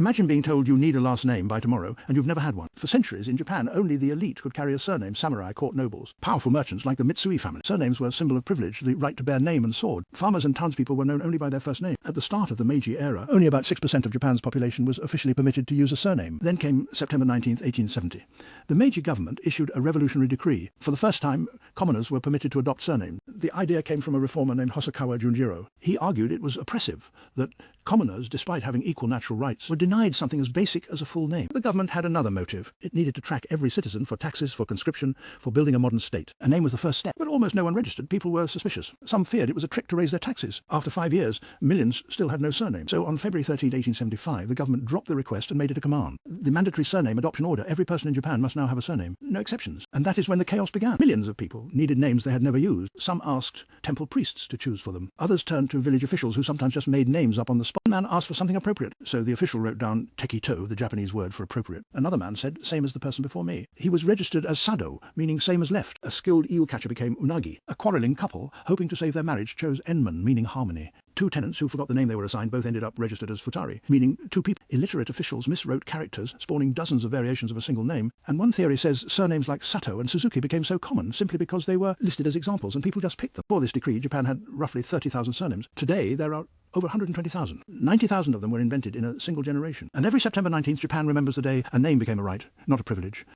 Imagine being told you need a last name by tomorrow and you've never had one. For centuries in Japan, only the elite could carry a surname, samurai, court nobles. Powerful merchants like the Mitsui family. Surnames were a symbol of privilege, the right to bear name and sword. Farmers and townspeople were known only by their first name. At the start of the Meiji era, only about 6% of Japan's population was officially permitted to use a surname. Then came September 19, 1870. The Meiji government issued a revolutionary decree. For the first time, commoners were permitted to adopt surnames. The idea came from a reformer named Hosokawa Junjiro. He argued it was oppressive, that commoners, despite having equal natural rights, were denied something as basic as a full name. The government had another motive. It needed to track every citizen for taxes, for conscription, for building a modern state. A name was the first step, but almost no one registered. People were suspicious. Some feared it was a trick to raise their taxes. After 5 years, millions still had no surname. So on February 13, 1875, the government dropped the request and made it a command. The mandatory surname adoption order, every person in Japan must now have a surname. No exceptions. And that is when the chaos began. Millions of people needed names they had never used. Some asked temple priests to choose for them. Others turned to village officials who sometimes just made names up on the spot. One man asked for something appropriate, so the official wrote down tekito, the Japanese word for appropriate. Another man said, same as the person before me. He was registered as sado, meaning same as left. A skilled eel catcher became unagi. A quarrelling couple, hoping to save their marriage, chose enman, meaning harmony. Two tenants who forgot the name they were assigned both ended up registered as futari, meaning two people. Illiterate officials miswrote characters, spawning dozens of variations of a single name, and one theory says surnames like Sato and Suzuki became so common simply because they were listed as examples and people just picked them. Before this decree, Japan had roughly 30,000 surnames. Today, there are over 120,000. 90,000 of them were invented in a single generation. And every September 19th, Japan remembers the day a name became a right, not a privilege.